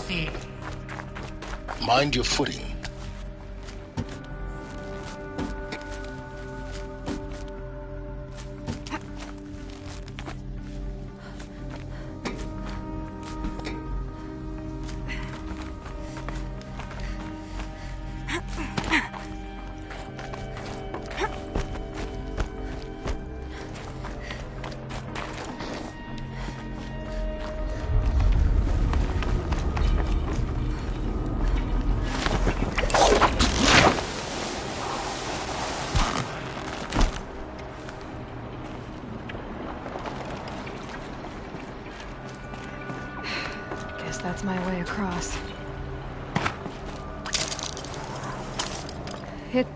feet. Mind your footing. That's my way across. It...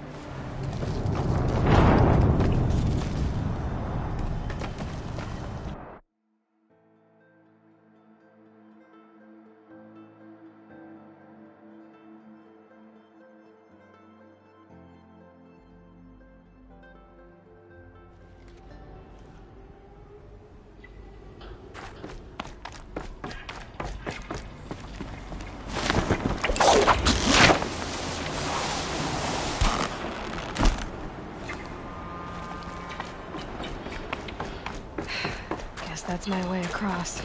That's my way across.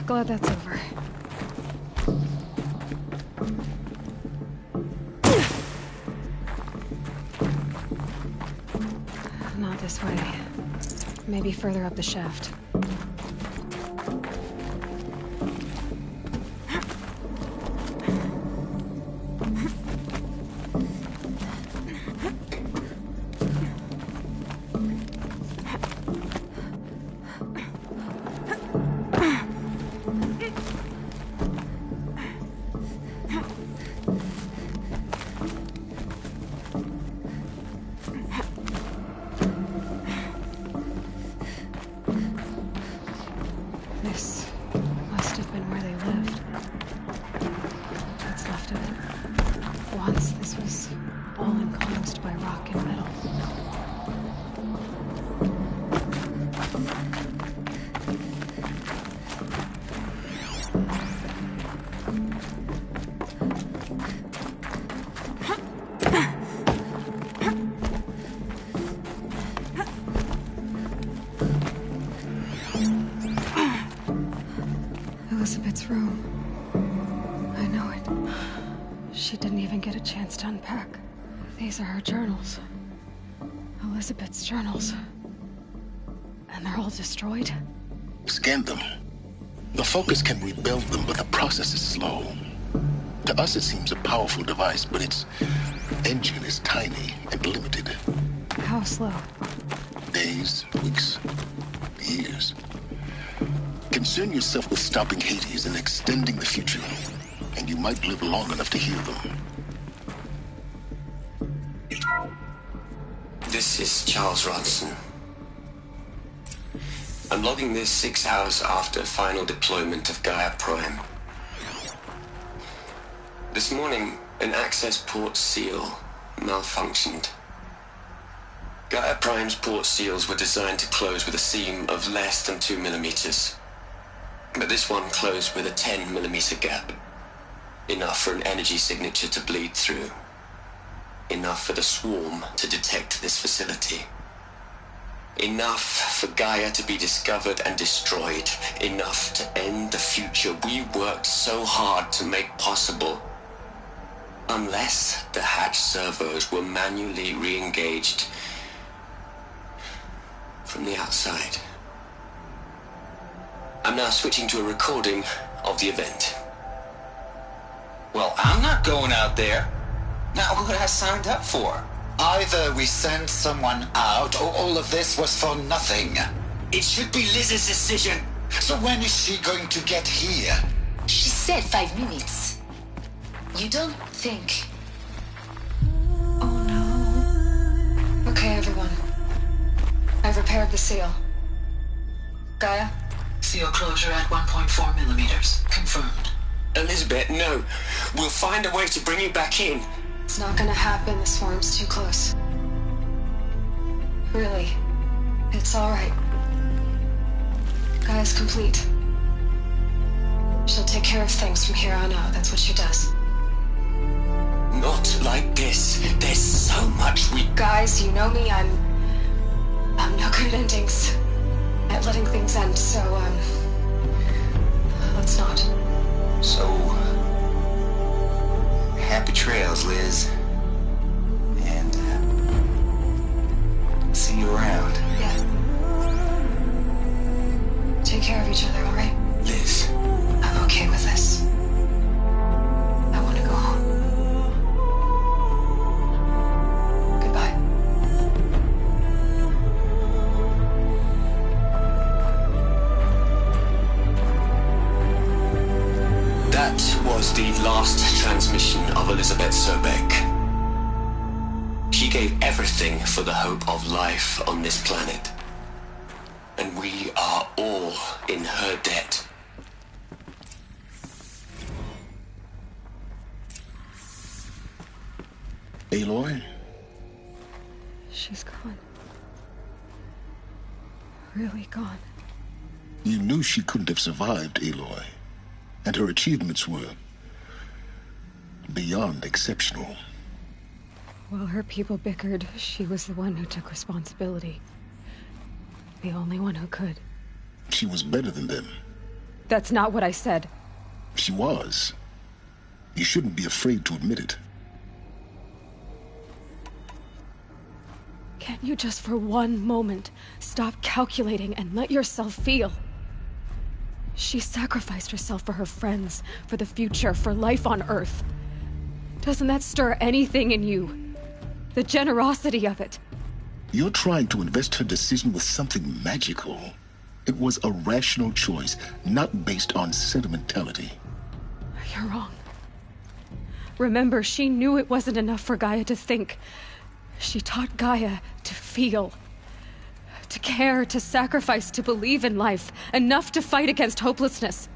Glad that's over. Not this way. Maybe further up the shaft. Elizabeth's room. I know it. She didn't even get a chance to unpack. These are her journals. Elizabeth's journals. And they're all destroyed? Scan them. The Focus can rebuild them, but the process is slow. To us it seems a powerful device, but its engine is tiny and limited. How slow? Days, weeks, years. Concern yourself with stopping Hades and extending the future, and you might live long enough to hear them. This is Charles Rodson. I'm logging this 6 hours after final deployment of Gaia Prime. This morning, an access port seal malfunctioned. Gaia Prime's port seals were designed to close with a seam of less than 2 millimeters. But this one closed with a 10 millimeter gap. Enough for an energy signature to bleed through. Enough for the swarm to detect this facility. Enough for Gaia to be discovered and destroyed. Enough to end the future we worked so hard to make possible. Unless the hatch servos were manually re-engaged from the outside. I'm now switching to a recording of the event. Well, I'm not going out there. Not what I signed up for. Either we send someone out, or all of this was for nothing. It should be Liz's decision. So when is she going to get here? She said 5 minutes. You don't think... Oh no. Okay, everyone. I've repaired the seal. Gaia? Seal closure at 1.4 millimeters. Confirmed. Elizabeth, no. We'll find a way to bring you back in. It's not gonna happen. The swarm's too close. Really. It's alright. Gaia's complete. She'll take care of things from here on out. That's what she does. Not like this. There's so much we... Guys, you know me. I'm no good at endings. At letting things end, so, let's not. So, happy trails, Liz. And, see you around. Yeah. Take care of each other, alright? Liz. I'm okay with this. I want to go home. Goodbye. That was the last transmission of Elizabeth Sobek. She gave everything for the hope of life on this planet. And we are all in her debt. Aloy? She's gone. Really gone. You knew she couldn't have survived, Aloy. And her achievements were beyond exceptional. While her people bickered, she was the one who took responsibility. The only one who could. She was better than them. That's not what I said. She was. You shouldn't be afraid to admit it. Can't you just for one moment stop calculating and let yourself feel? She sacrificed herself for her friends, for the future, for life on Earth. Doesn't that stir anything in you? The generosity of it. You're trying to invest her decision with something magical. It was a rational choice, not based on sentimentality. You're wrong. Remember, she knew it wasn't enough for Gaia to think. She taught Gaia to feel. To care, to sacrifice, to believe in life. Enough to fight against hopelessness.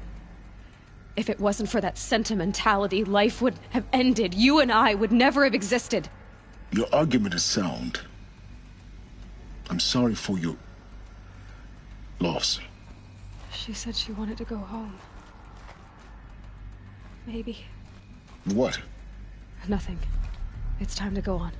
If it wasn't for that sentimentality, life would have ended. You and I would never have existed. Your argument is sound. I'm sorry for your loss. She said she wanted to go home. Maybe. What? Nothing. It's time to go on.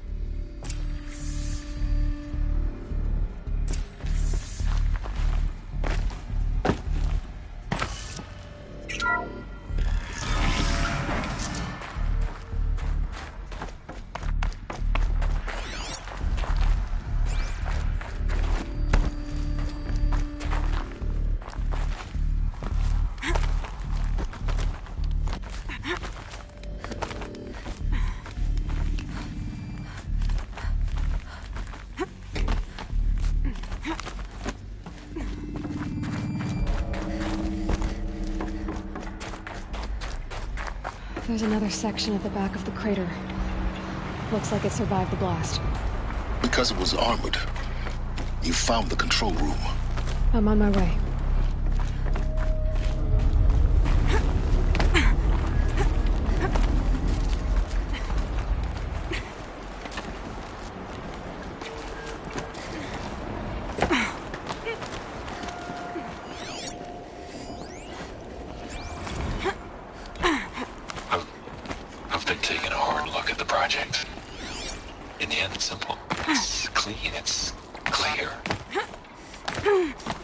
There's another section at the back of the crater. Looks like it survived the blast. Because it was armored. You found the control room. I'm on my way. I've been taking a hard look at the project. In the end, it's simple. It's clean. It's clear.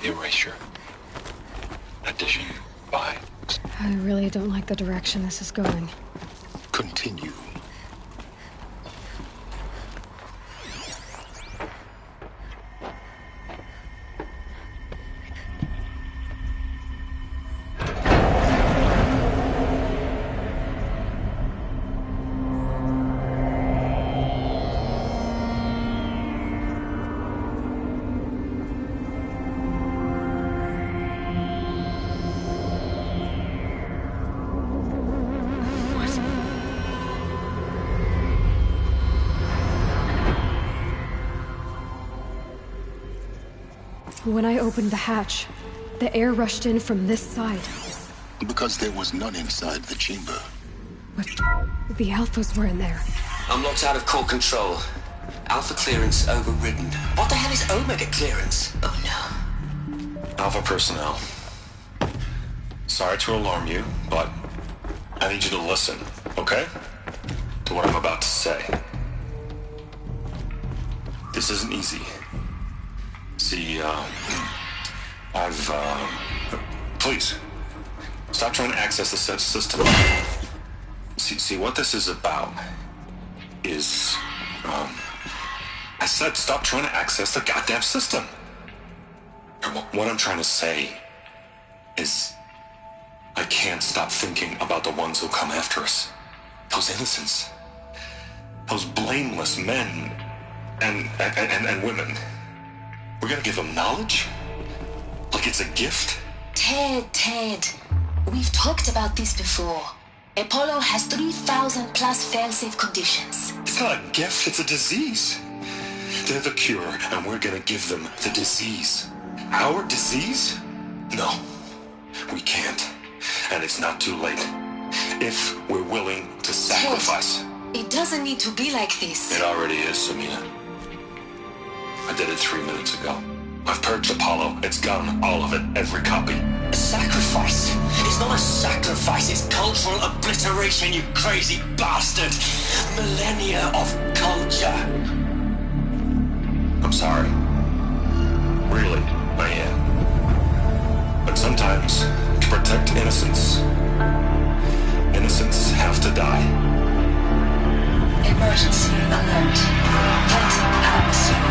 Erasure. Addition. By. I really don't like the direction this is going. Continue. When I opened the hatch, the air rushed in from this side. Because there was none inside the chamber. But the Alphas were in there. I'm locked out of core control. Alpha clearance overridden. What the hell is Omega clearance? Oh no. Alpha personnel. Sorry to alarm you, but I need you to listen, okay? To what I'm about to say. This isn't easy. See, please, stop trying to access the system. See, what this is about is, I said stop trying to access the goddamn system. What I'm trying to say is, I can't stop thinking about the ones who come after us. Those innocents. Those blameless men and women. We're gonna give them knowledge? Like it's a gift? Ted. We've talked about this before. Apollo has 3,000 plus fail-safe conditions. It's not a gift, it's a disease. They're the cure, and we're gonna give them the disease. Our disease? No, we can't. And it's not too late. If we're willing to sacrifice. Ted, it doesn't need to be like this. It already is, Samina. I did it 3 minutes ago. I've purged Apollo. It's gone. All of it. Every copy. A sacrifice? It's not a sacrifice, it's cultural obliteration, you crazy bastard! Millennia of culture! I'm sorry. Really, I am. But sometimes, to protect innocence, innocents have to die. Emergency alert. Venting atmosphere.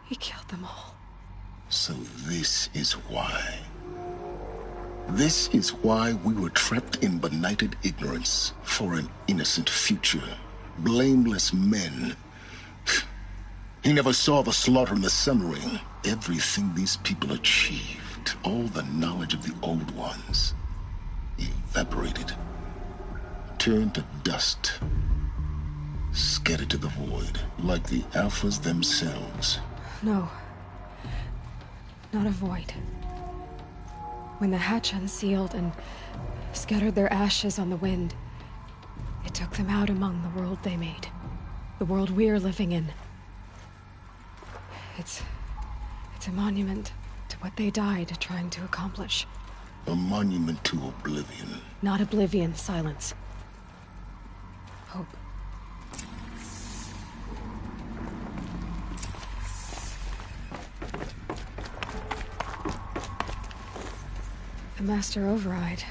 He killed them all. So this is why. This is why we were trapped in benighted ignorance for an innocent future. Blameless men. He never saw the slaughter in the Sun Ring. Everything these people achieved, all the knowledge of the old ones, evaporated, turned to dust, scattered to the void, like the Alphas themselves. No. Not a void. When the hatch unsealed and scattered their ashes on the wind, it took them out among the world they made. The world we're living in. It's a monument to what they died trying to accomplish. A monument to oblivion. Not oblivion, silence. Hope. The Master Override.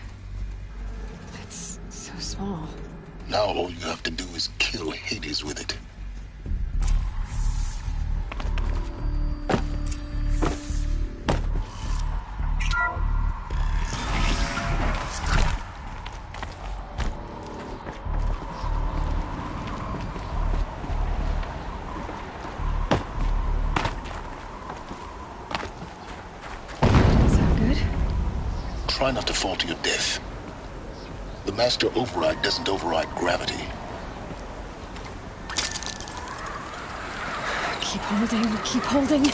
It's so small. Now all you have to do is kill Hades with it. Try not to fall to your death. The Master Override doesn't override gravity. Keep holding, keep holding.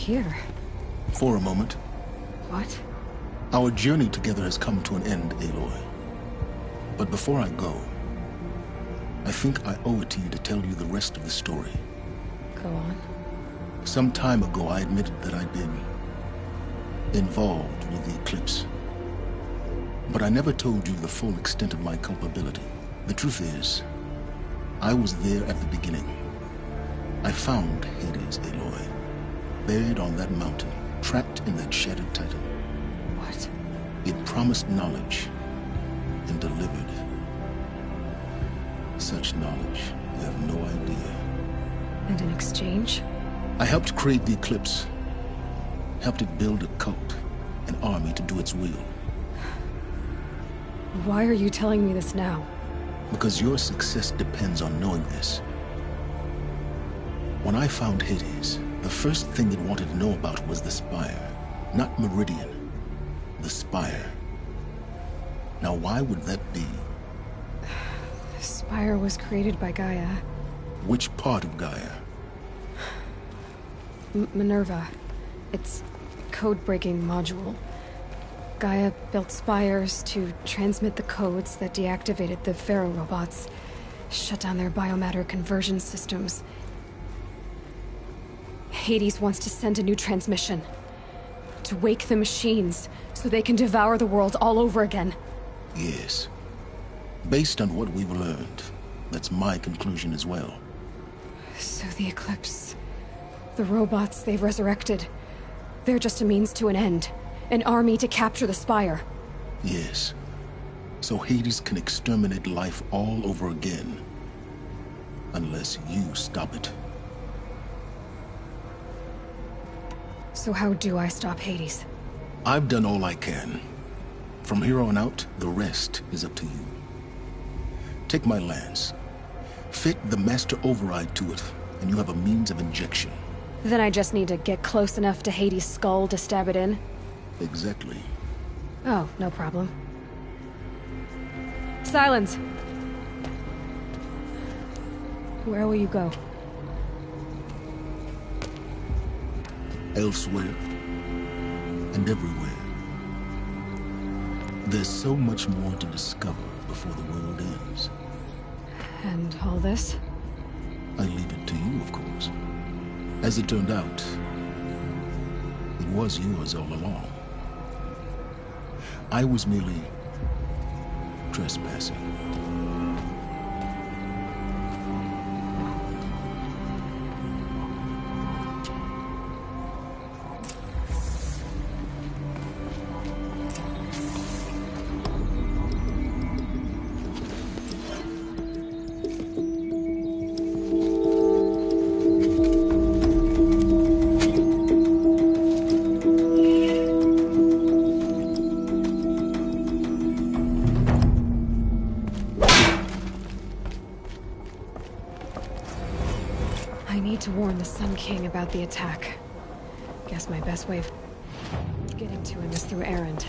here? For a moment. What? Our journey together has come to an end, Aloy. But before I go, I think I owe it to you to tell you the rest of the story. Go on. Some time ago, I admitted that I'd been involved with the eclipse. But I never told you the full extent of my culpability. The truth is, I was there at the beginning. I found Hades, Aloy, buried on that mountain, trapped in that shattered titan. What? It promised knowledge and delivered such knowledge you have no idea. And in exchange? I helped create the eclipse, helped it build a cult, an army to do its will. Why are you telling me this now? Because your success depends on knowing this. When I found Hades, the first thing it wanted to know about was the Spire. Not Meridian, the Spire. Now why would that be? The Spire was created by Gaia. Which part of Gaia? Minerva. It's a code-breaking module. Gaia built spires to transmit the codes that deactivated the Pharaoh robots, shut down their biomatter conversion systems. Hades wants to send a new transmission. To wake the machines, so they can devour the world all over again. Yes. Based on what we've learned, that's my conclusion as well. So the Eclipse... the robots they've resurrected... they're just a means to an end. An army to capture the Spire. Yes. So Hades can exterminate life all over again. Unless you stop it. So how do I stop Hades? I've done all I can. From here on out, the rest is up to you. Take my lance. Fit the master override to it, and you have a means of injection. Then I just need to get close enough to Hades' skull to stab it in? Exactly. Oh, no problem. Silence! Where will you go? Elsewhere. And everywhere. There's so much more to discover before the world ends. And all this? I leave it to you, of course. As it turned out, it was yours all along. I was merely trespassing. I need to warn the Sun King about the attack. Guess my best way of getting to him is through Erend.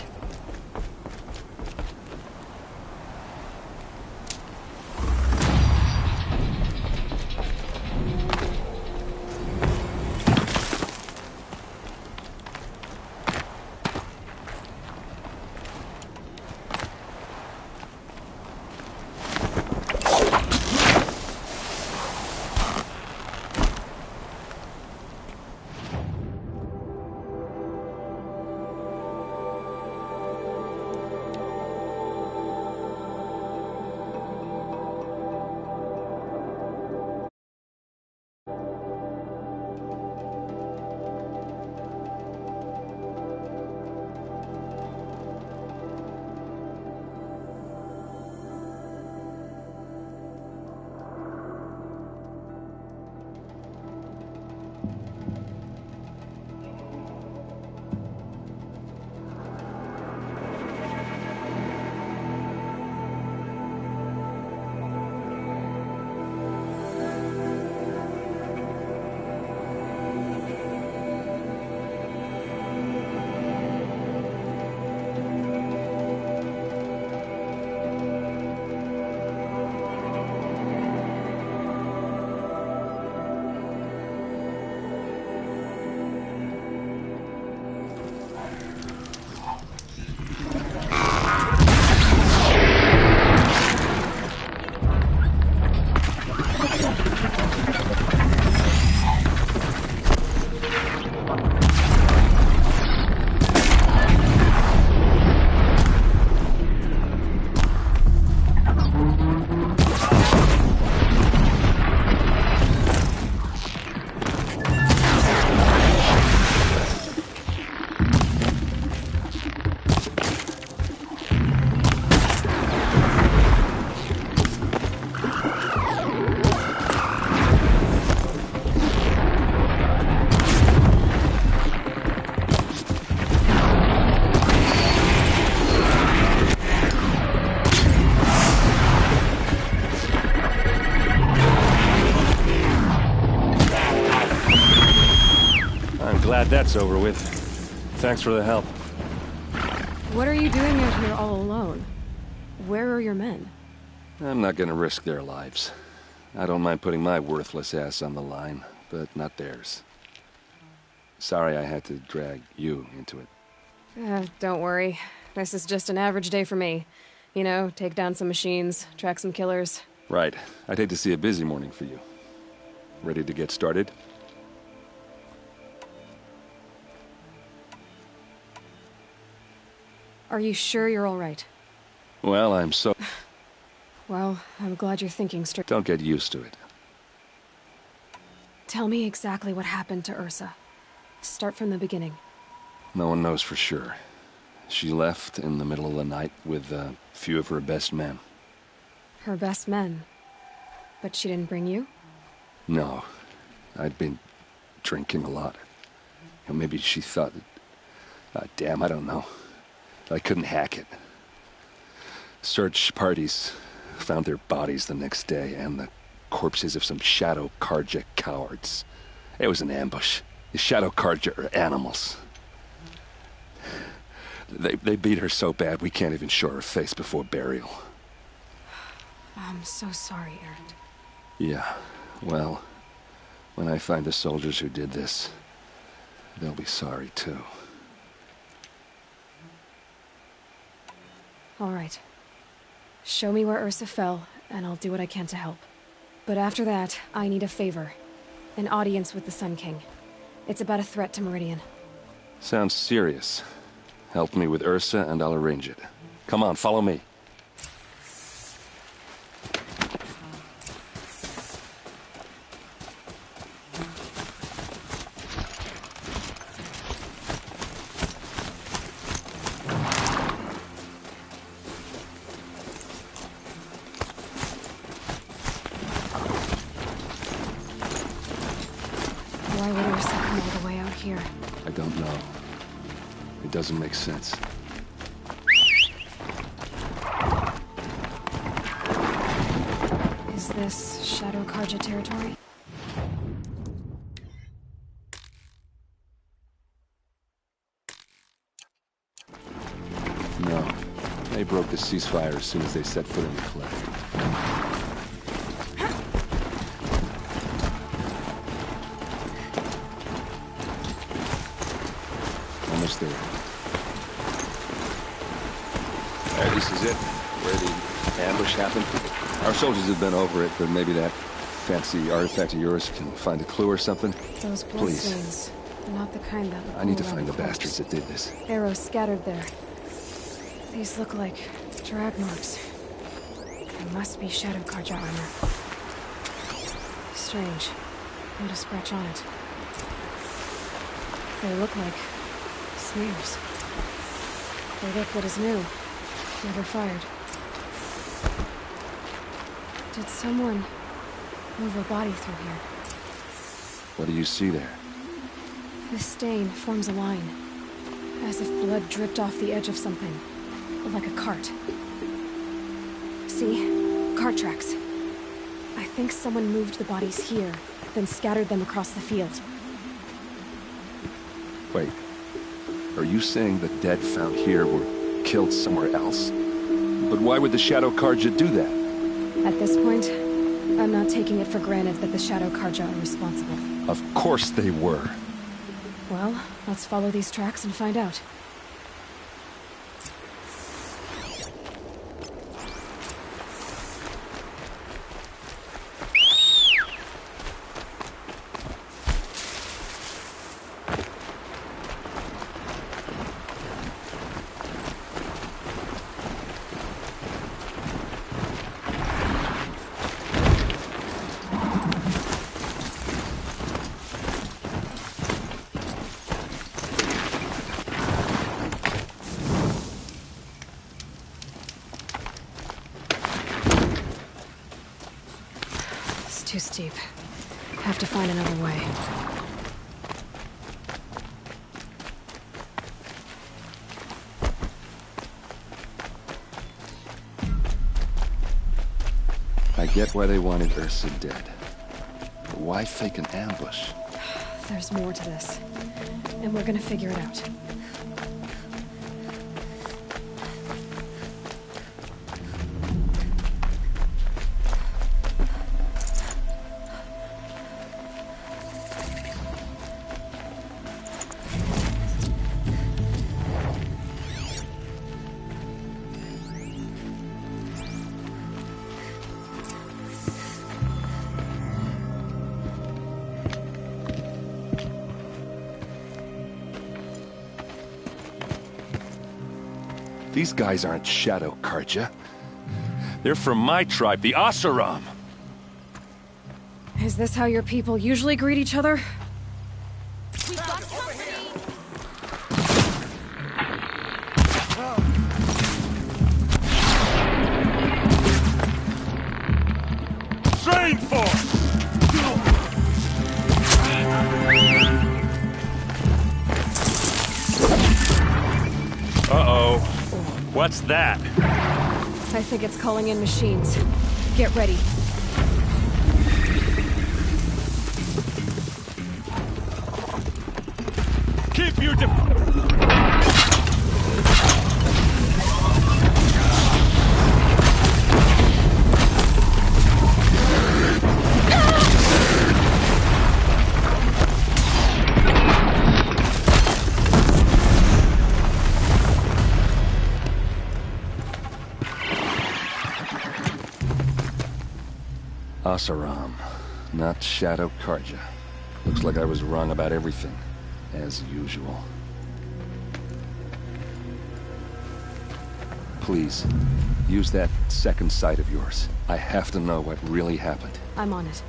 glad that's over with. Thanks for the help. What are you doing out here all alone? Where are your men? I'm not gonna risk their lives. I don't mind putting my worthless ass on the line, but not theirs. Sorry I had to drag you into it. Don't worry. This is just an average day for me. You know, take down some machines, track some killers. Right. I'd hate to see a busy morning for you. Ready to get started? Are you sure you're all right? Well, I'm so... Well, I'm glad you're thinking straight. Don't get used to it. Tell me exactly what happened to Ursa. Start from the beginning. No one knows for sure. She left in the middle of the night with a few of her best men. Her best men? But she didn't bring you? No. I'd been drinking a lot. Maybe she thought that... damn, I don't know. I couldn't hack it. Search parties found their bodies the next day, and the corpses of some Shadow Karja cowards. It was an ambush. The Shadow Karja are animals. They beat her so bad we can't even show her face before burial. I'm so sorry, Ert. Yeah, well, when I find the soldiers who did this, they'll be sorry too. All right. Show me where Ursa fell, and I'll do what I can to help. But after that, I need a favor. An audience with the Sun King. It's about a threat to Meridian. Sounds serious. Help me with Ursa and I'll arrange it. Come on, follow me. Why would Ursa come all the way out here? I don't know. It doesn't make sense. Is this Shadow Karja territory? No. They broke the ceasefire as soon as they set foot in the cliff. Almost there. There, this is it. Where the ambush happened. Our soldiers have been over it, but maybe that fancy artifact of yours can find a clue or something? Those blood Please. stains. Not the kind that... I need to find the bastards that did this. Arrows scattered there. These look like drag marks. They must be Shadow Karja armor. Strange. Not a scratch on it. They look like smears. The liquid is new. Never fired. Did someone move a body through here? What do you see there? This stain forms a line, as if blood dripped off the edge of something, like a cart. See? Cart tracks. I think someone moved the bodies here, then scattered them across the field. Wait. Are you saying the dead found here were killed somewhere else? But why would the Shadow Karja do that? At this point, I'm not taking it for granted that the Shadow Karja are responsible. Of course they were. Well, let's follow these tracks and find out. Too steep. Have to find another way. I get why they wanted Ursa dead. But why fake an ambush? There's more to this, and we're gonna figure it out. These guys aren't Shadow Karja. They're from my tribe, the Oseram. Is this how your people usually greet each other? Train force! Uh-oh. What's that? I think it's calling in machines. Get ready. Keep your Oseram, not Shadow Karja. Looks like I was wrong about everything, as usual. Please, use that second sight of yours. I have to know what really happened. I'm on it.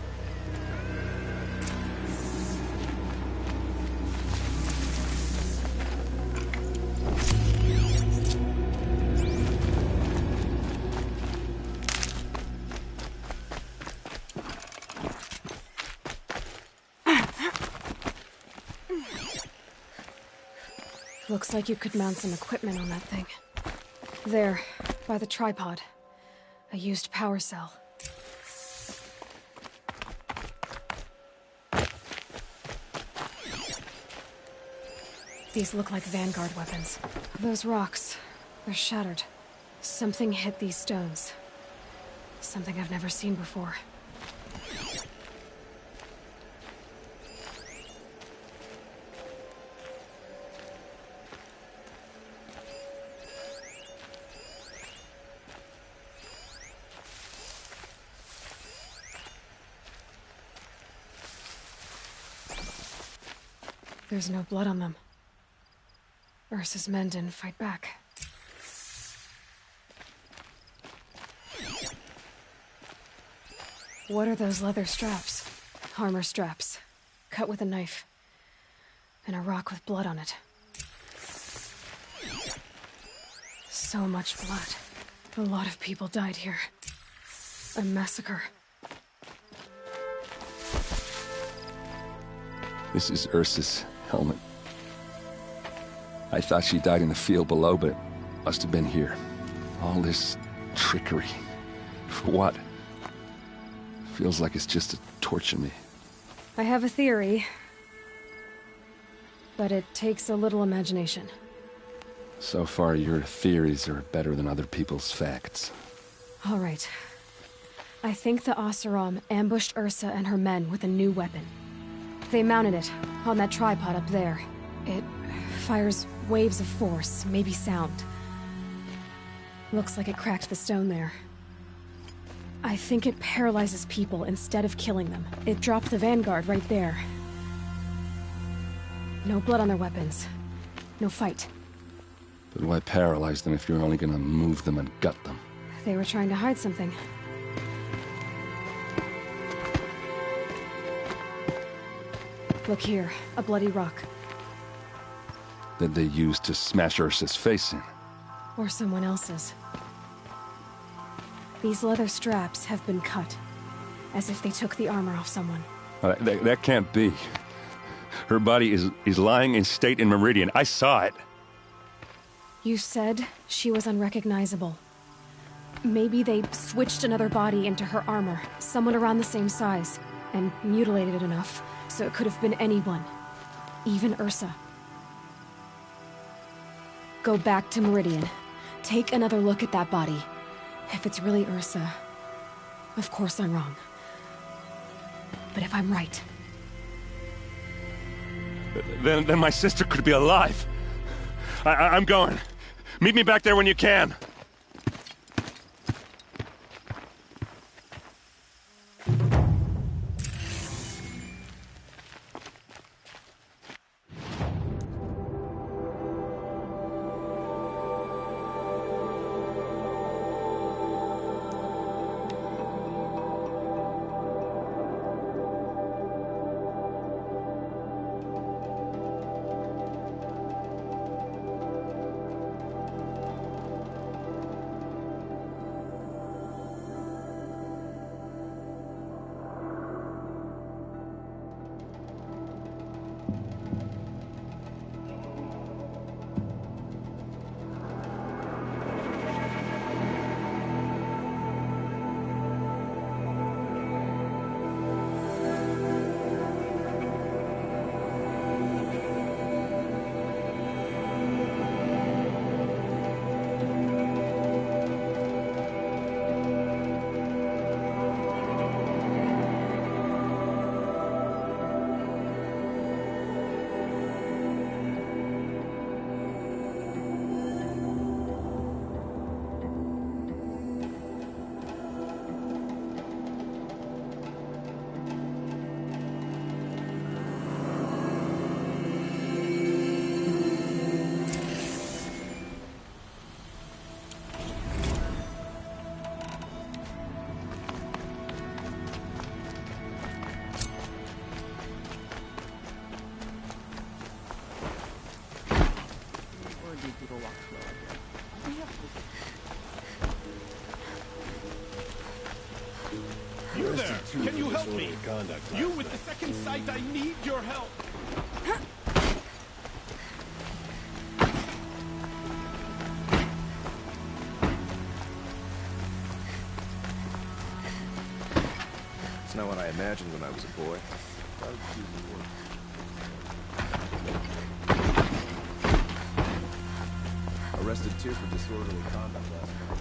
Looks like you could mount some equipment on that thing. There, by the tripod. A used power cell. These look like Vanguard weapons. Those rocks, they're shattered. Something hit these stones. Something I've never seen before. There's no blood on them. Ursa's men didn't fight back. What are those leather straps? Armor straps. Cut with a knife. And a rock with blood on it. So much blood. A lot of people died here. A massacre. This is Ursa's helmet. I thought she died in the field below, but it must have been here. All this trickery. For what? Feels like it's just to torture me. I have a theory. But it takes a little imagination. So far, your theories are better than other people's facts. All right. I think the Oseram ambushed Ursa and her men with a new weapon. They mounted it on that tripod up there. It fires waves of force, maybe sound. Looks like it cracked the stone there. I think it paralyzes people instead of killing them. It dropped the Vanguard right there. No blood on their weapons. No fight. But why paralyze them if you're only gonna move them and gut them? They were trying to hide something. Look here, a bloody rock. That they used to smash Ursa's face in. Or someone else's. These leather straps have been cut. As if they took the armor off someone. That can't be. Her body is lying in state in Meridian. I saw it. You said she was unrecognizable. Maybe they switched another body into her armor. Someone around the same size. and mutilated enough, so it could have been anyone. Even Ursa. Go back to Meridian. Take another look at that body. If it's really Ursa, of course I'm wrong. But if I'm right... Then my sister could be alive. I'm going. Meet me back there when you can. You there! Can you help me? You with the second sight, I need your help! It's not what I imagined when I was a boy. Arrested too for disorderly conduct last night.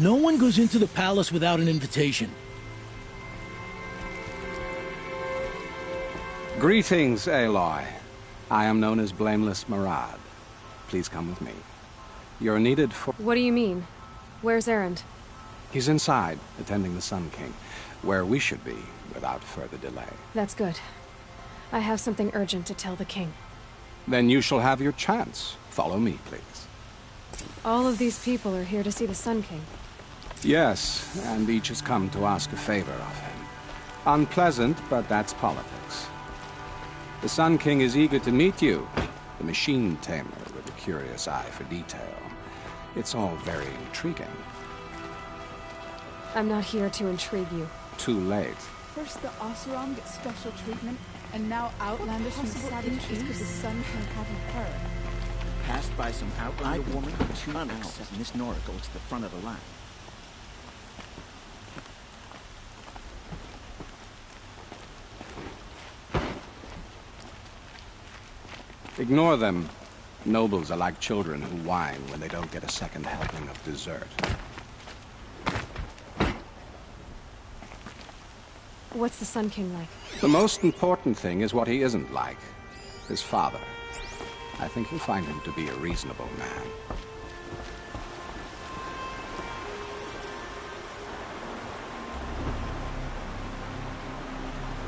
No one goes into the palace without an invitation. Greetings, Aloy. I am known as Blameless Marad. Please come with me. You're needed for... What do you mean? Where's Erend? He's inside, attending the Sun King, where we should be, without further delay. That's good. I have something urgent to tell the king. Then you shall have your chance. Follow me, please. All of these people are here to see the Sun King. Yes, and each has come to ask a favor of him. Unpleasant, but that's politics. The Sun King is eager to meet you, the machine tamer with a curious eye for detail. It's all very intriguing. I'm not here to intrigue you. Too late. First the Oseram gets special treatment, and now Outlanders from Savage because the Sun King haven't heard. Passed by some Outlander woman with 2 owls as Miss Nora goes to the front of the line. Ignore them. Nobles are like children who whine when they don't get a second helping of dessert. What's the Sun King like? The most important thing is what he isn't like. His father. I think you'll find him to be a reasonable man.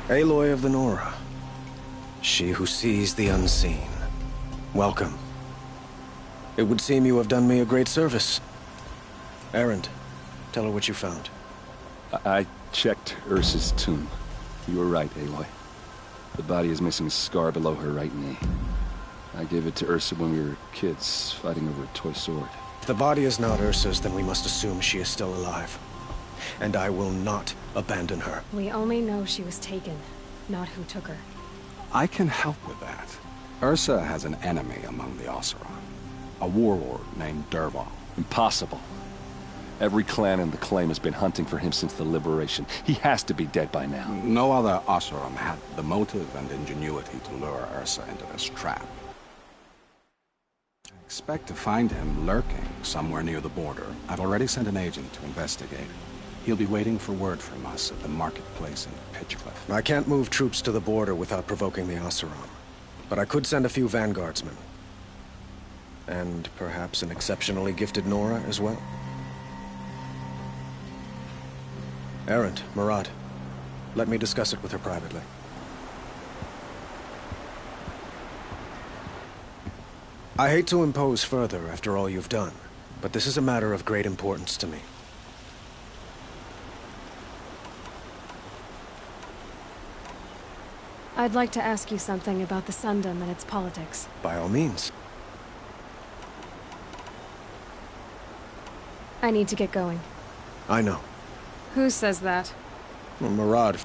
Aloy of the Nora. She who sees the unseen. Welcome. It would seem you have done me a great service. Erend, tell her what you found. I checked Ursa's tomb. You were right, Aloy. The body is missing a scar below her right knee. I gave it to Ursa when we were kids, fighting over a toy sword. If the body is not Ursa's, then we must assume she is still alive. And I will not abandon her. We only know she was taken, not who took her. I can help with that. Ursa has an enemy among the Oseram. A warlord named Dervahl. Impossible. Every clan in the claim has been hunting for him since the liberation. He has to be dead by now. No other Oseram had the motive and ingenuity to lure Ursa into this trap. I expect to find him lurking somewhere near the border. I've already sent an agent to investigate. He'll be waiting for word from us at the marketplace in Pitchcliff. I can't move troops to the border without provoking the Oseram. But I could send a few vanguardsmen. And perhaps an exceptionally gifted Nora as well. Errant, Murad, let me discuss it with her privately. I hate to impose further after all you've done, but this is a matter of great importance to me. I'd like to ask you something about the Sundom and its politics. By all means. I need to get going. I know. Who says that? Well, Murad.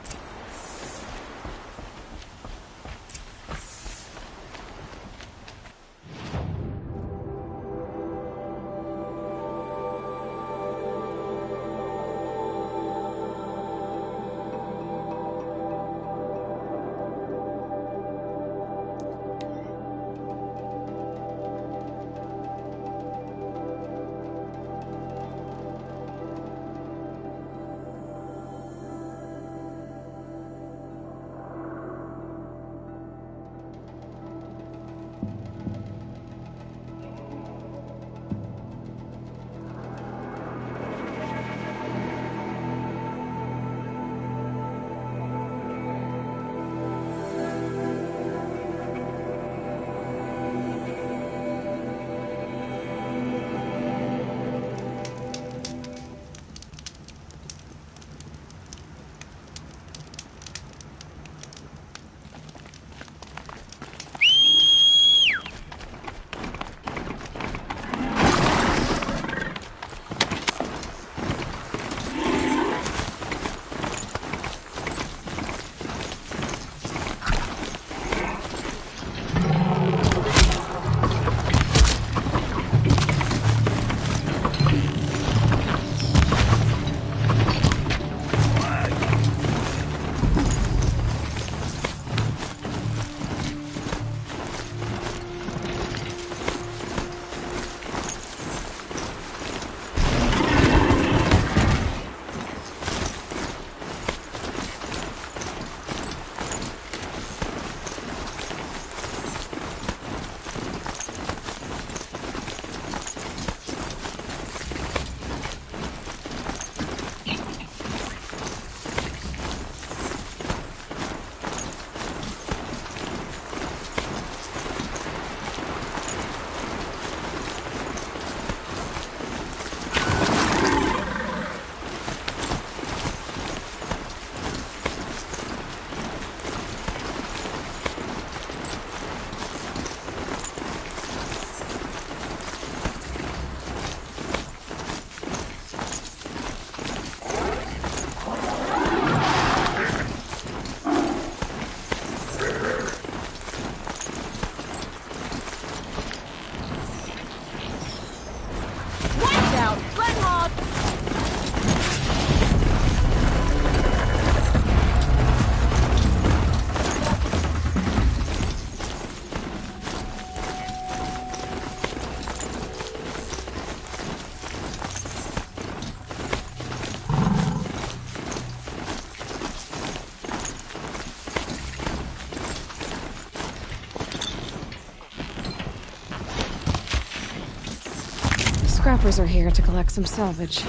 Scrappers are here to collect some salvage.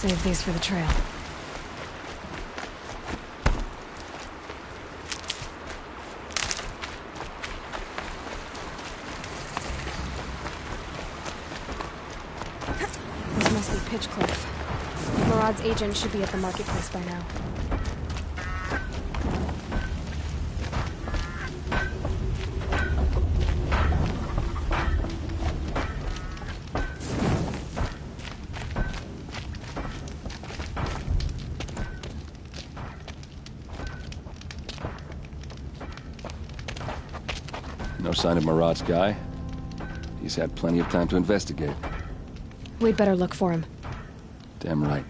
Save these for the trail. Marad's agent should be at the marketplace by now. No sign of Marad's guy? He's had plenty of time to investigate. We'd better look for him. Damn right.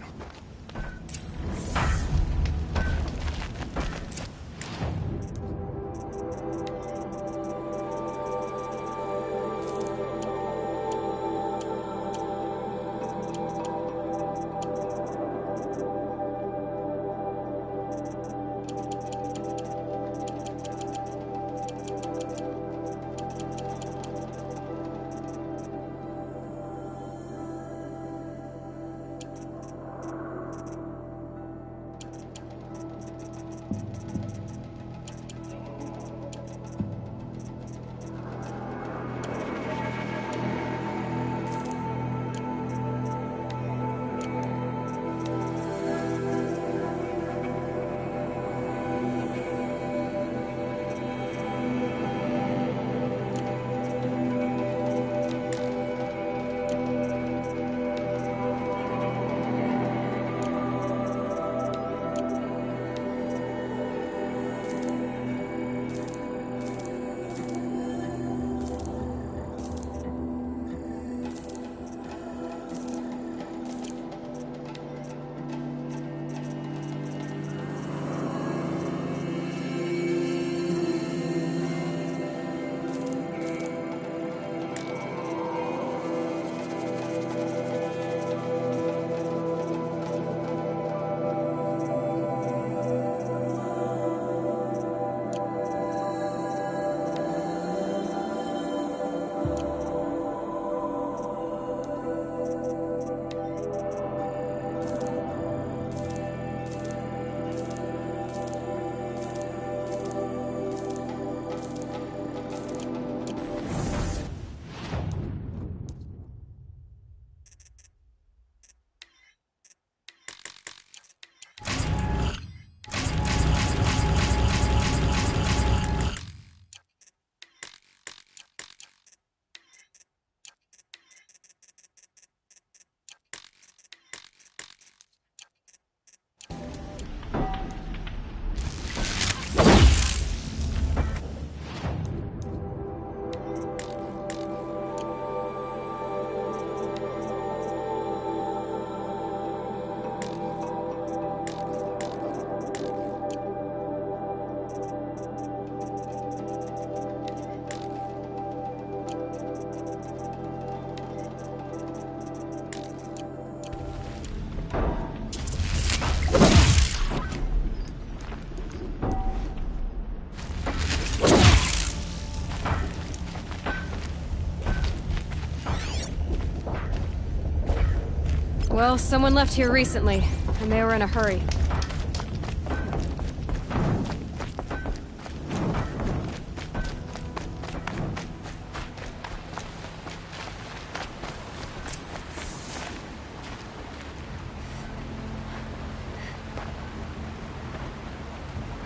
Well, someone left here recently, and they were in a hurry.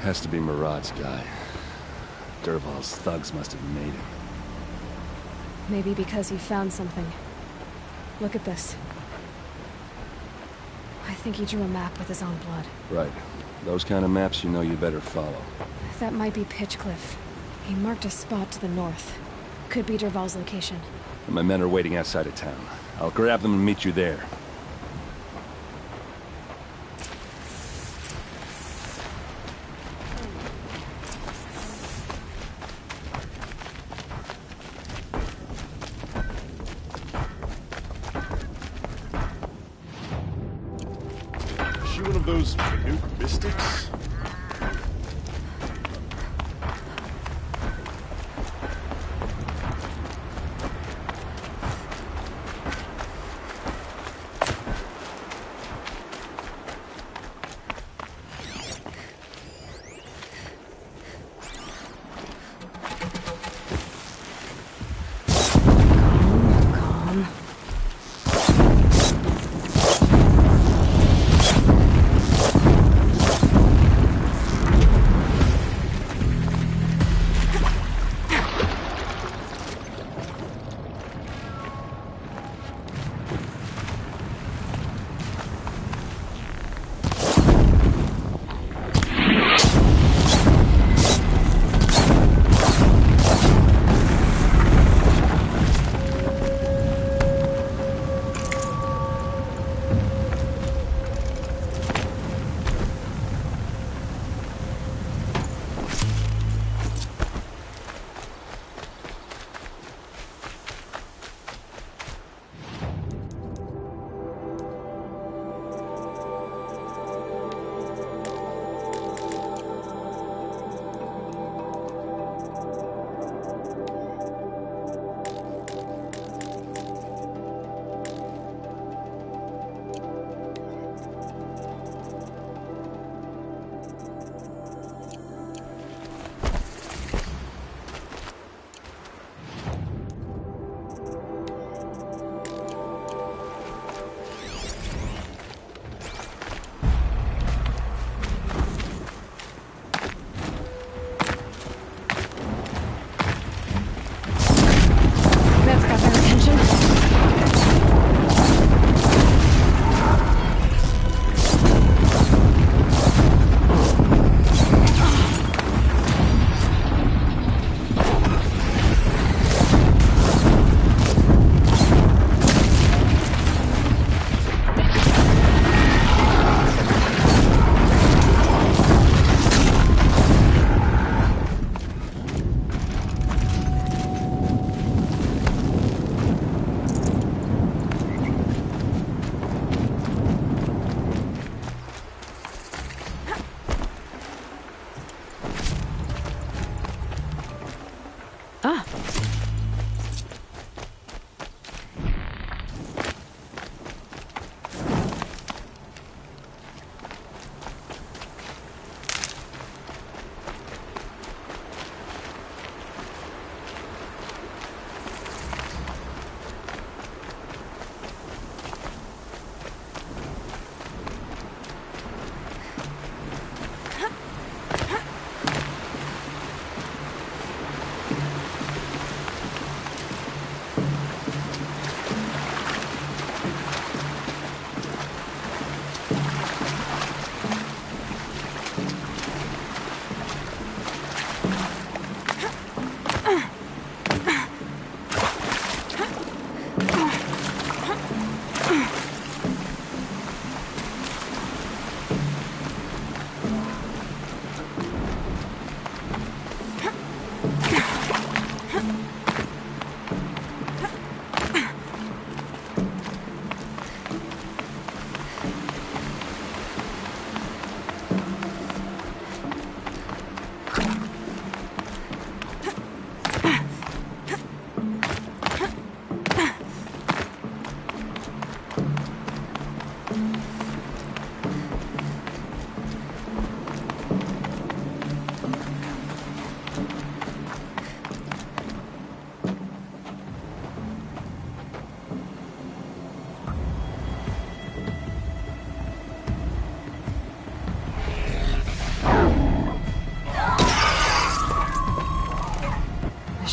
Has to be Marad's guy. Dervahl's thugs must have made him. Maybe because he found something. Look at this. I think he drew a map with his own blood. Right. Those kind of maps you know you better follow. That might be Pitchcliff. He marked a spot to the north. Could be Dervahl's location. And my men are waiting outside of town. I'll grab them and meet you there. Is she one of those Nuke mystics?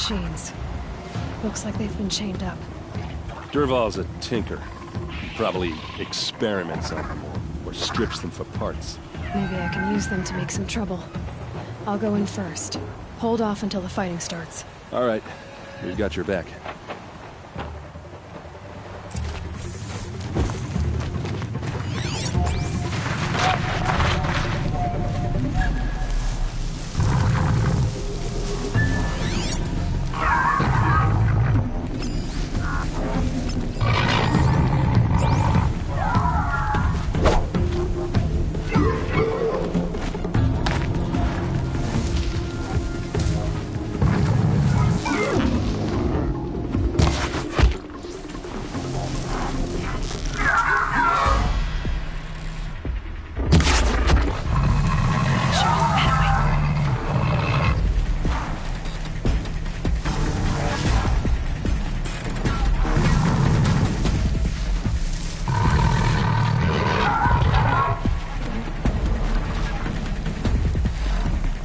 machines. Looks like they've been chained up. Dervahl's a tinker. He probably experiments on them or strips them for parts. Maybe I can use them to make some trouble. I'll go in first. Hold off until the fighting starts. All right. We've got your back.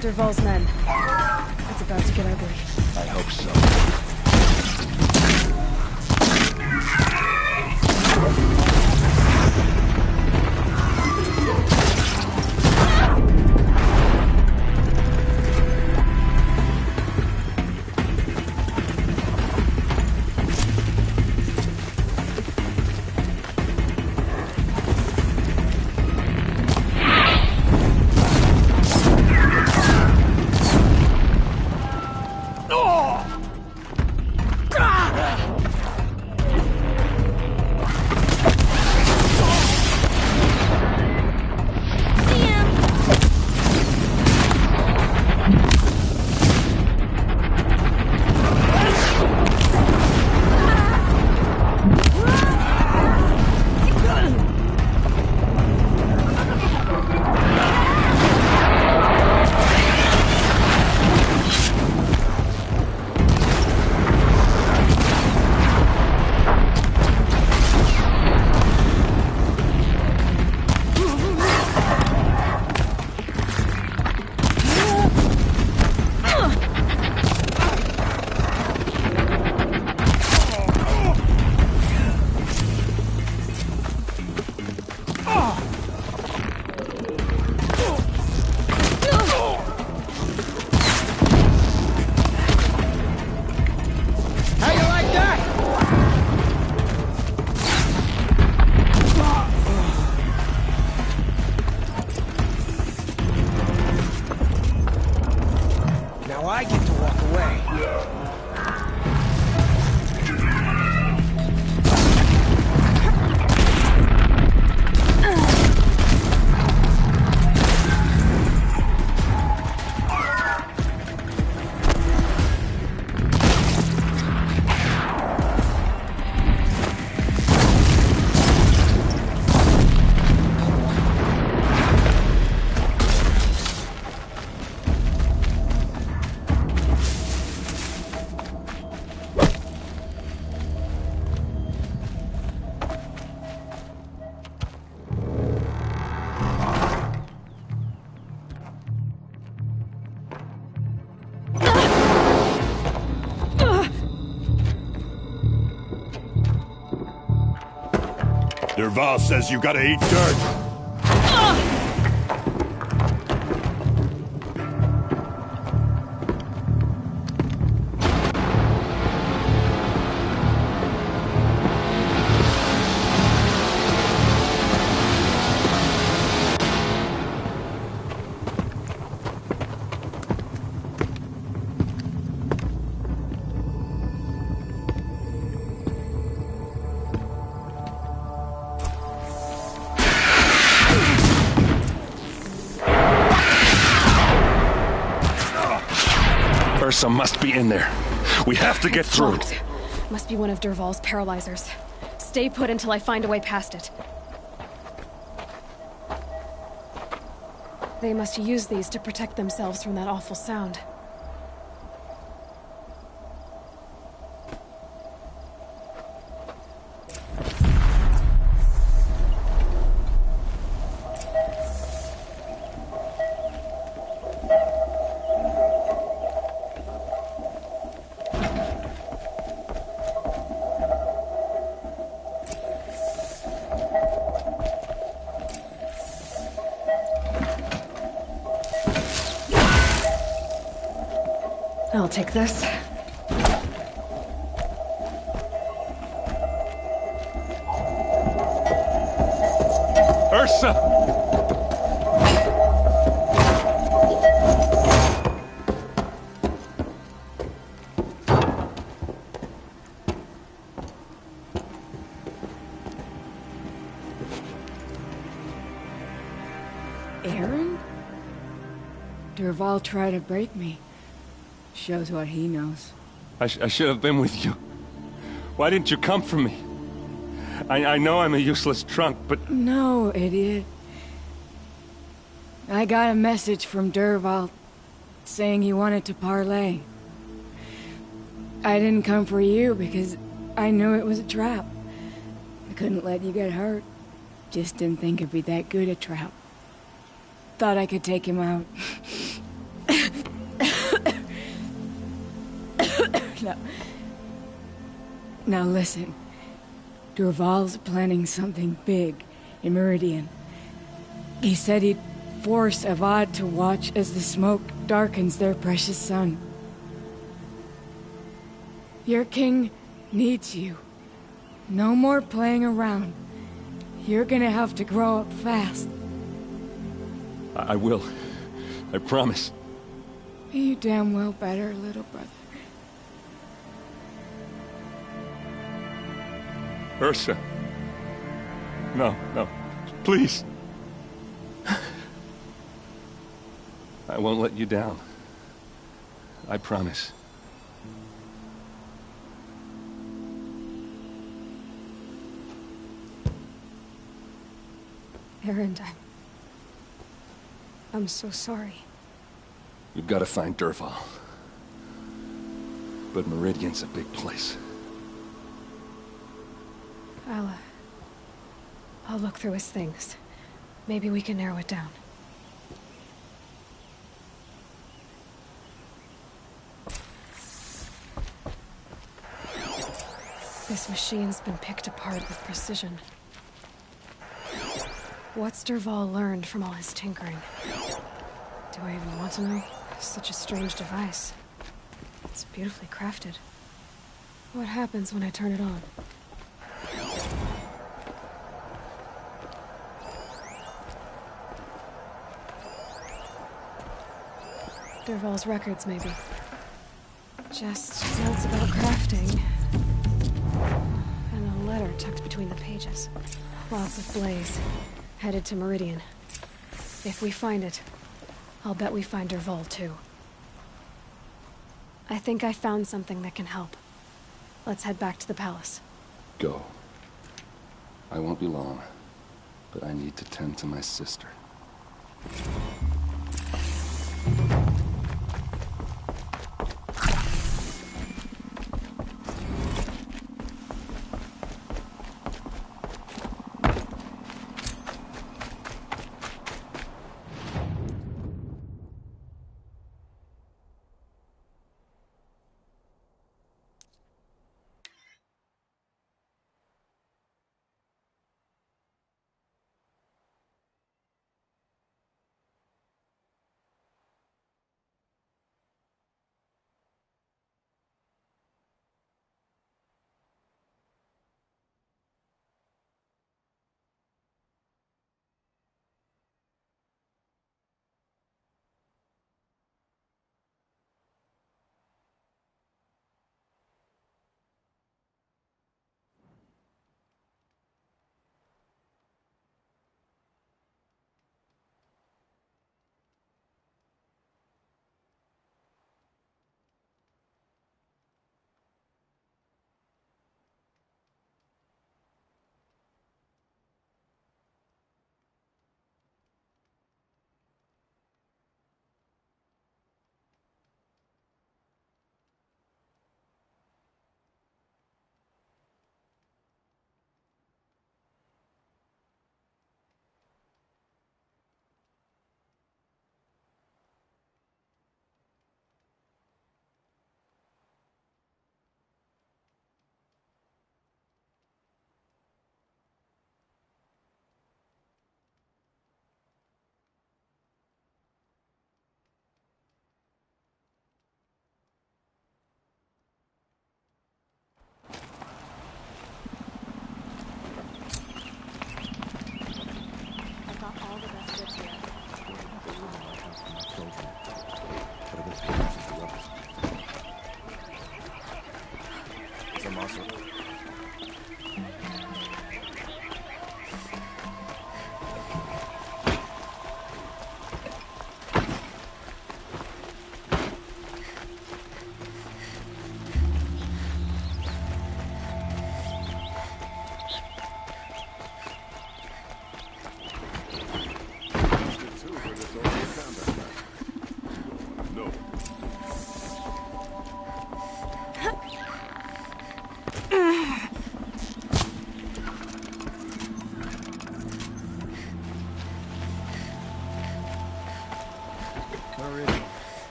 Dervahl's men. It's about to get ugly. I hope so. Dervahl says you gotta eat dirt. Ursa must be in there. We have to get through. Locked. Must be one of Dervahl's paralyzers. Stay put until I find a way past it. They must use these to protect themselves from that awful sound. I'll take this. Ursa! Aaron? Dervahl tried to break me. Shows what he knows. I should have been with you. Why didn't you come for me? I know I'm a useless trunk, but... No, idiot. I got a message from Dervahl saying he wanted to parlay. I didn't come for you because I knew it was a trap. I couldn't let you get hurt. Just didn't think it'd be that good a trap. Thought I could take him out. Now listen. Dervahl's planning something big in Meridian. He said he'd force Avad to watch as the smoke darkens their precious sun. Your king needs you. No more playing around. You're gonna have to grow up fast. I will. I promise. You damn well better, little brother. Ursa. No, no. Please. I won't let you down. I promise. Aaron, I'm so sorry. You've got to find Dervahl. But Meridian's a big place. I'll look through his things. Maybe we can narrow it down. This machine's been picked apart with precision. What's Dervahl learned from all his tinkering? Do I even want to know? Such a strange device. It's beautifully crafted. What happens when I turn it on? Dervahl's records, maybe. Just notes about crafting. And a letter tucked between the pages. Lots of blaze. Headed to Meridian. If we find it, I'll bet we find Dervahl too. I think I found something that can help. Let's head back to the palace. Go. I won't be long, but I need to tend to my sister.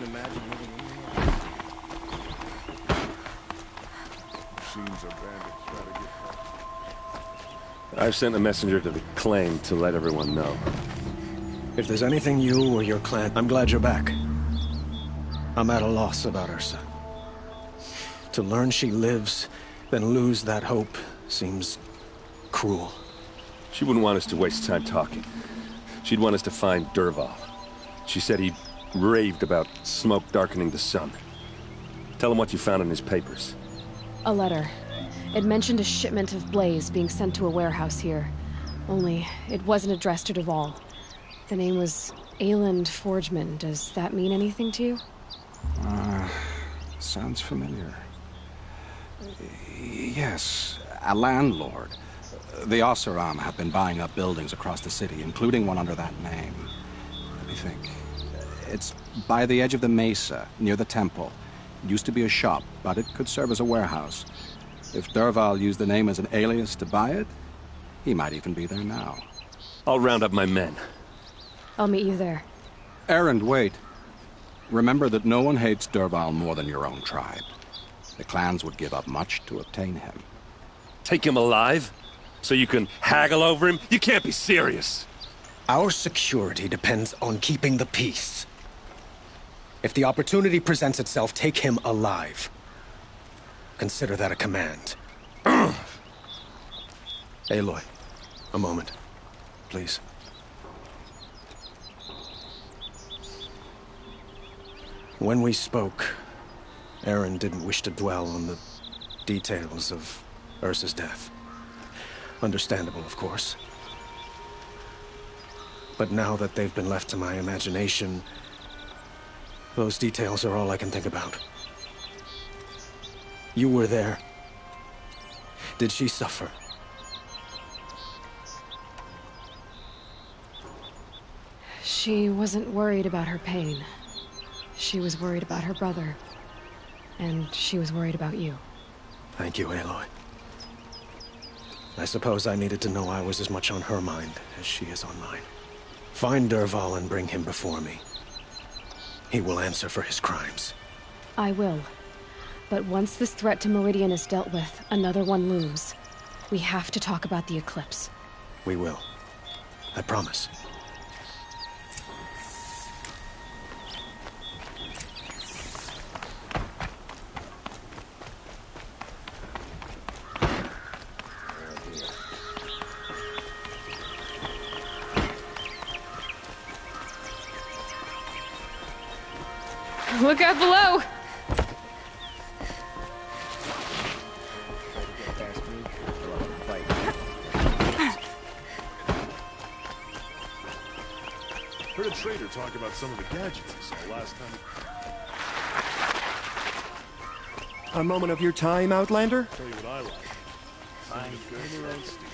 imagine living in Seems a bandit's try to get I've sent a messenger to the claim to let everyone know. If there's anything you or your clan... I'm glad you're back. I'm at a loss about Ursa. To learn she lives, then lose that hope, seems cruel. She wouldn't want us to waste time talking. She'd want us to find Dervahl. She said he raved about smoke darkening the sun. Tell him what you found in his papers. A letter. It mentioned a shipment of blaze being sent to a warehouse here. Only, it wasn't addressed to Dervahl. The name was Ayland Forgeman. Does that mean anything to you? Sounds familiar. Yes, a landlord. The Oseram have been buying up buildings across the city, including one under that name. Let me think. It's by the edge of the mesa, near the temple. It used to be a shop, but it could serve as a warehouse. If Dervahl used the name as an alias to buy it, he might even be there now. I'll round up my men. I'll meet you there. Erend, wait. Remember that no one hates Dervahl more than your own tribe. The clans would give up much to obtain him. Take him alive? So you can haggle over him? You can't be serious. Our security depends on keeping the peace. If the opportunity presents itself, take him alive. Consider that a command. Aloy, a moment, please. When we spoke, Erend didn't wish to dwell on the details of Ursa's death. Understandable, of course. But now that they've been left to my imagination, those details are all I can think about. You were there. Did she suffer? She wasn't worried about her pain. She was worried about her brother. And she was worried about you. Thank you, Aloy. I suppose I needed to know I was as much on her mind as she is on mine. Find Dervahl and bring him before me. He will answer for his crimes. I will. But once this threat to Meridian is dealt with, another one looms. We have to talk about the eclipse. We will. I promise. Look out below! Heard a trader talk about some of the gadgets he saw last time. A moment of your time, Outlander? Tell you what I like. Fine, good in their own steel.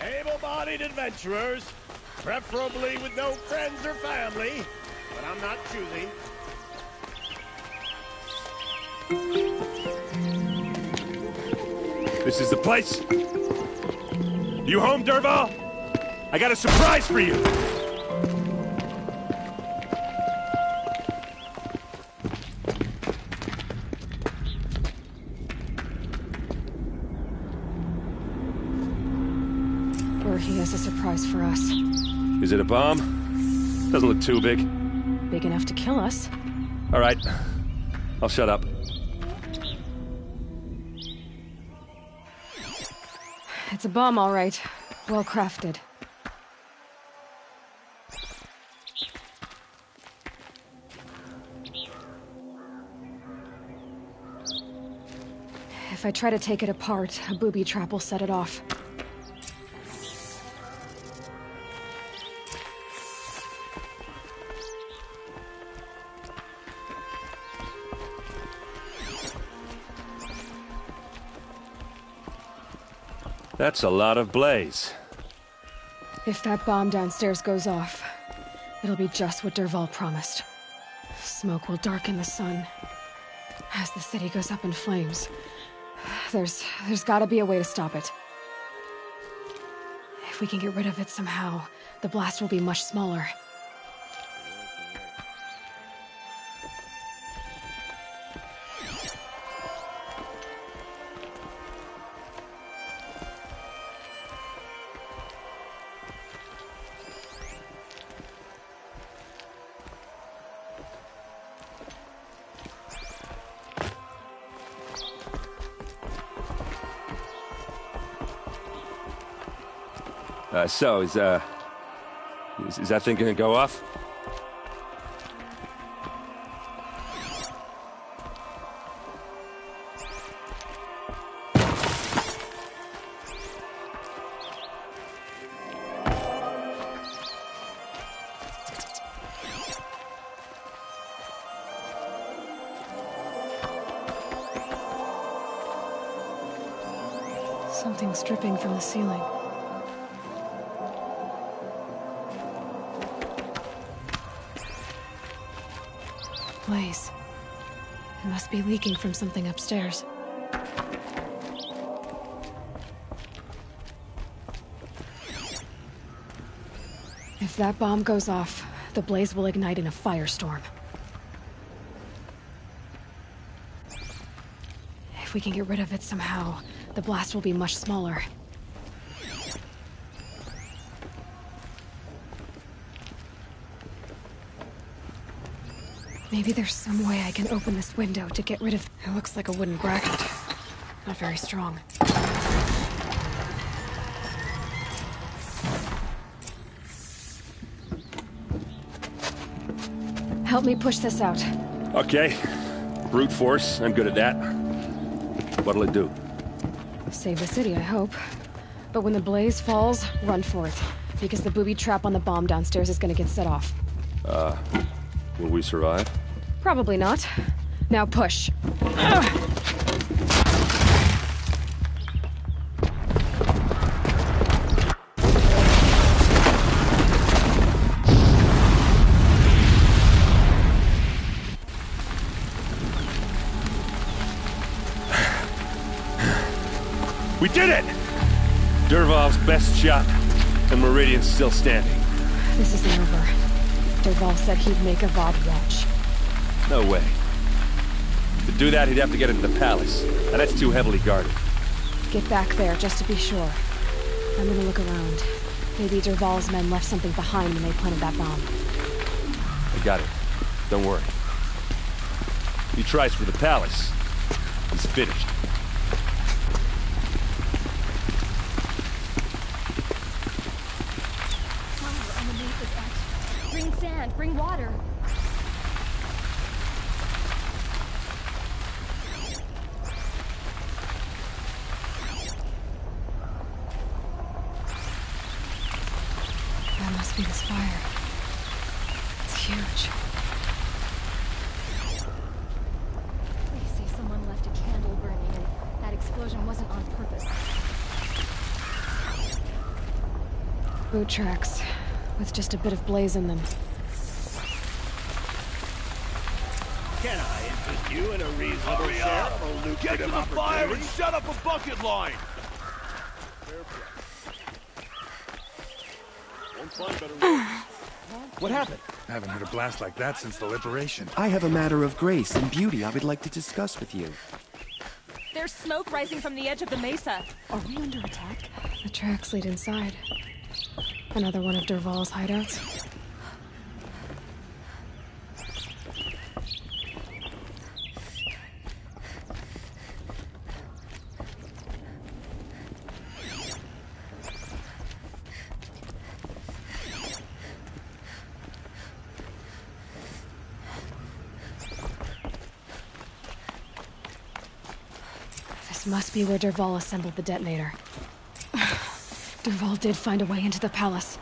Able-bodied adventurers, preferably with no friends or family, but I'm not choosy. This is the place? You home, Dervahl? I got a surprise for you! Or he has a surprise for us. Is it a bomb? Doesn't look too big. Big enough to kill us. All right. I'll shut up. It's a bomb, all right. Well crafted. If I try to take it apart, a booby trap will set it off. That's a lot of blaze. If that bomb downstairs goes off, it'll be just what Dervahl promised. Smoke will darken the sun. As the city goes up in flames, there's gotta be a way to stop it. If we can get rid of it somehow, the blast will be much smaller. So, is that thing gonna go off? Something's dripping from the ceiling. Blaze. It must be leaking from something upstairs. If that bomb goes off, the blaze will ignite in a firestorm. If we can get rid of it somehow, the blast will be much smaller. Maybe there's some way I can open this window to get rid of... It looks like a wooden bracket. Not very strong. Help me push this out. Okay. Brute force, I'm good at that. What'll it do? Save the city, I hope. But when the blaze falls, run for it. Because the booby trap on the bomb downstairs is gonna get set off. Will we survive? Probably not. Now push. We did it! Dervahl's best shot, and Meridian's still standing. This isn't over. Dervahl said he'd make a VOD watch. No way. To do that, he'd have to get into the palace, and that's too heavily guarded. Get back there, just to be sure. I'm gonna look around. Maybe Dervahl's men left something behind when they planted that bomb. I got it. Don't worry. If he tries for the palace, he's finished. Bring sand, bring water. That must be this fire. It's huge. They say someone left a candle burning and that explosion wasn't on purpose. Boot tracks, with just a bit of blaze in them. Can I interest you in a reasonable share of a lucrative Get to the fire and opportunity? set up a bucket line! What happened? I haven't heard a blast like that since the liberation. I have a matter of grace and beauty I would like to discuss with you. There's smoke rising from the edge of the mesa. Are we under attack? The tracks lead inside. Another one of Dervahl's hideouts. This must be where Dervahl assembled the detonator. Dervahl did find a way into the palace.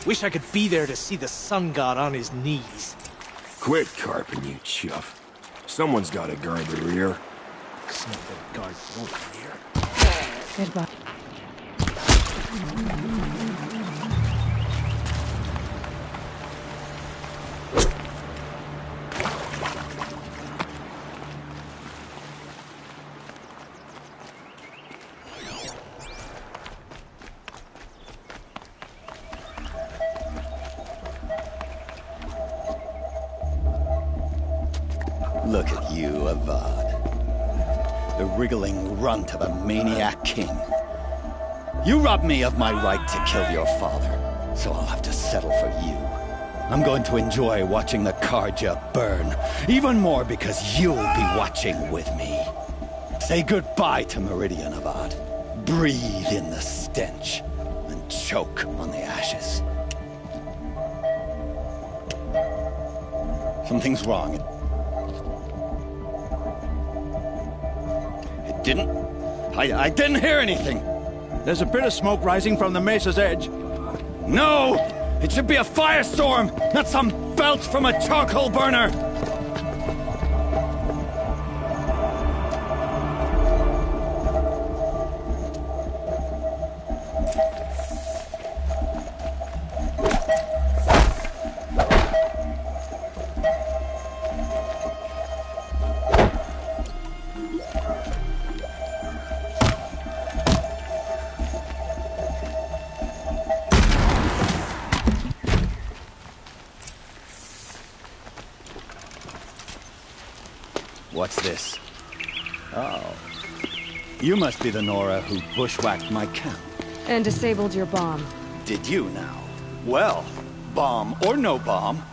Wish I could be there to see the sun god on his knees. Quit carping, you chuff. Someone's gotta guard the rear. Someone better guard your rear. Goodbye. Look at you, Avad. The wriggling runt of a maniac king. You robbed me of my right to kill your father, so I'll have to settle for you. I'm going to enjoy watching the Karja burn, even more because you'll be watching with me. Say goodbye to Meridian, Avad. Breathe in the stench, and choke on the ashes. Something's wrong. I didn't hear anything. There's a bit of smoke rising from the mesa's edge. No! It should be a firestorm, not some belch from a charcoal burner! What's this? Oh. You must be the Nora who bushwhacked my camp. And disabled your bomb. Did you now? Well, bomb or no bomb,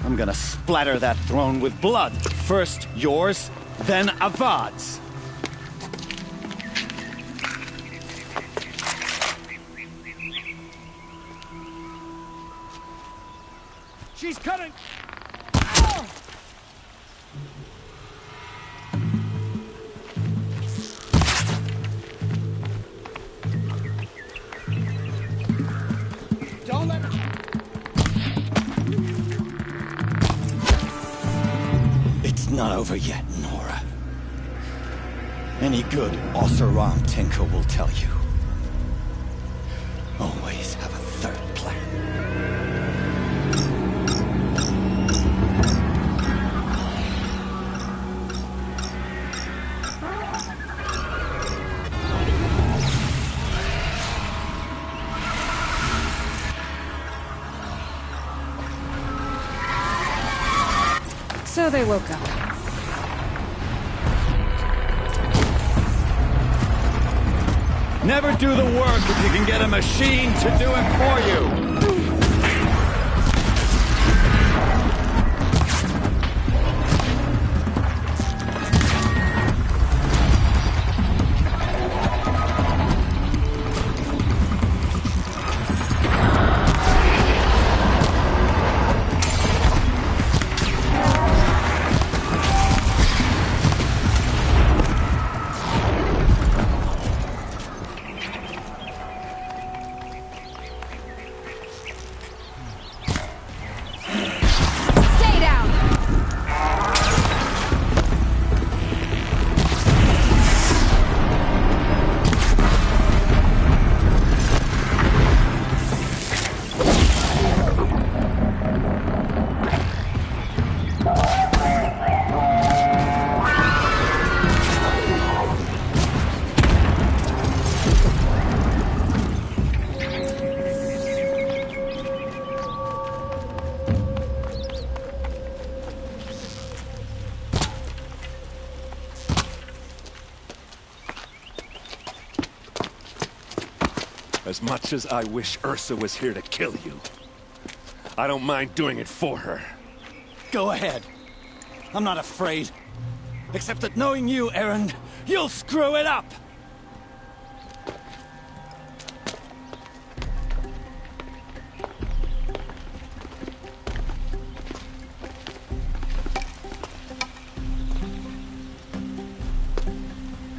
I'm gonna splatter that throne with blood. First yours, then Avad's. She's cutting! Don't let her... It's not over yet, Nora. Any good Oseram tinker will tell you. Always have a third plan. So they woke up. Never do the work if you can get a machine to do it for you! As much as I wish Ursa was here to kill you, I don't mind doing it for her. Go ahead. I'm not afraid. Except that knowing you, Erend, you'll screw it up!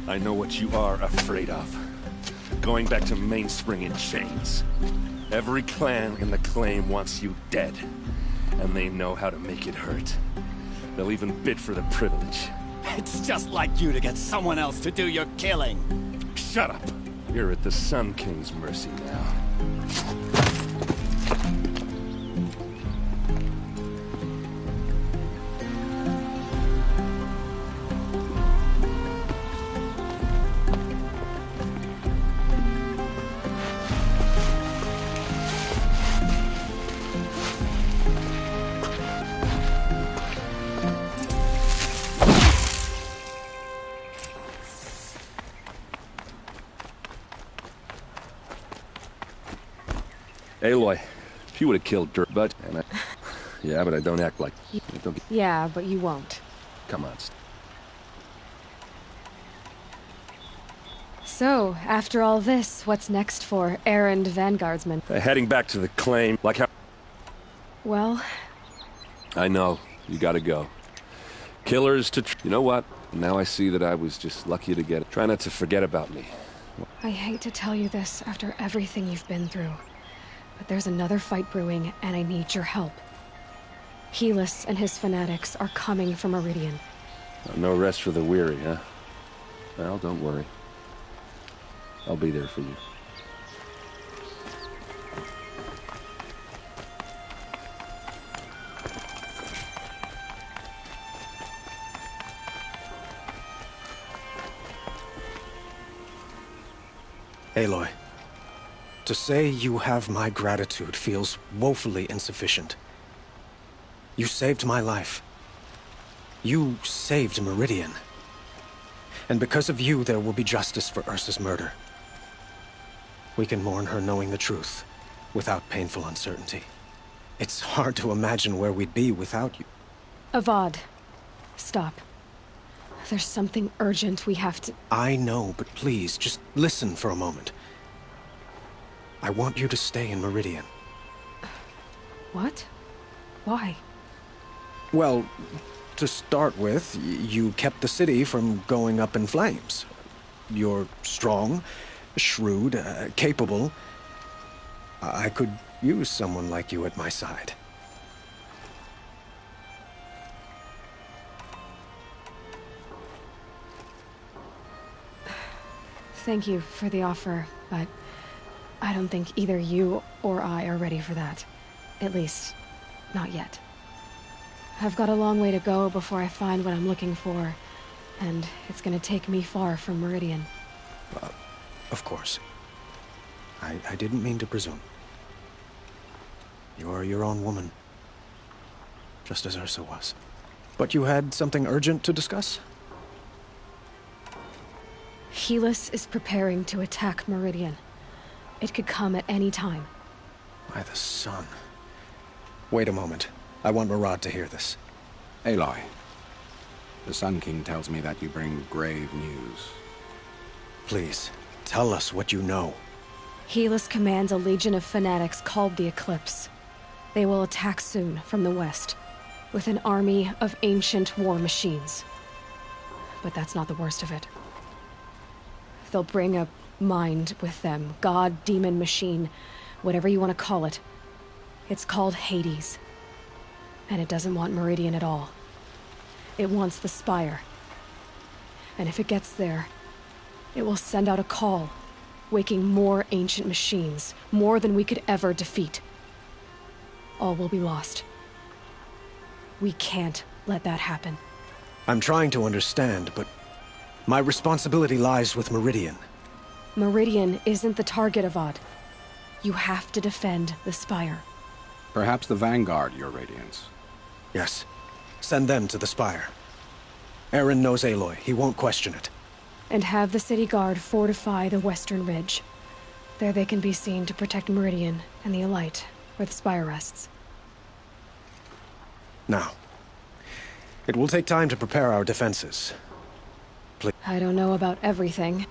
I know what you are afraid of. Going back to Mainspring in chains. Every clan in the claim wants you dead. And they know how to make it hurt. They'll even bid for the privilege. It's just like you to get someone else to do your killing. Shut up. You're at the Sun King's mercy now. Aloy, if you would have killed Dirk, but... Yeah, but I don't act like... Yeah, but you won't. Come on. So, after all this, what's next for errand vanguardsman? Heading back to the claim, like how... Well... I know. You gotta go. Killers to... You know what? Now I see that I was just lucky to get it. Try not to forget about me. I hate to tell you this after everything you've been through. But there's another fight brewing, and I need your help. Helis and his fanatics are coming for Meridian. No rest for the weary, huh? Well, don't worry. I'll be there for you. Aloy. To say you have my gratitude feels woefully insufficient. You saved my life. You saved Meridian. And because of you, there will be justice for Ursa's murder. We can mourn her knowing the truth, without painful uncertainty. It's hard to imagine where we'd be without you. Avad, stop. There's something urgent we have to... I know, but please, just listen for a moment. I want you to stay in Meridian. What? Why? Well, to start with, you kept the city from going up in flames. You're strong, shrewd, capable. I could use someone like you at my side. Thank you for the offer, but I don't think either you or I are ready for that. At least, not yet. I've got a long way to go before I find what I'm looking for, and it's gonna take me far from Meridian. Of course. I didn't mean to presume. You're your own woman. Just as Ursa was. But you had something urgent to discuss? Helis is preparing to attack Meridian. It could come at any time. By the sun. Wait a moment. I want Murad to hear this. Aloy, the Sun King tells me that you bring grave news. Please, tell us what you know. Helis commands a legion of fanatics called the Eclipse. They will attack soon from the west, with an army of ancient war machines. But that's not the worst of it. They'll bring a mind with them, god, demon, machine, whatever you want to call it. It's called Hades. And it doesn't want Meridian at all. It wants the Spire. And if it gets there, it will send out a call, waking more ancient machines, more than we could ever defeat. All will be lost. We can't let that happen. I'm trying to understand, but my responsibility lies with Meridian. Meridian isn't the target, Avad. You have to defend the Spire. Perhaps the Vanguard, Your Radiance. Yes. Send them to the Spire. Eren knows Aloy. He won't question it. And have the City Guard fortify the Western Ridge. There they can be seen to protect Meridian and the Elite, where the Spire rests. Now, it will take time to prepare our defenses. Please. I don't know about everything,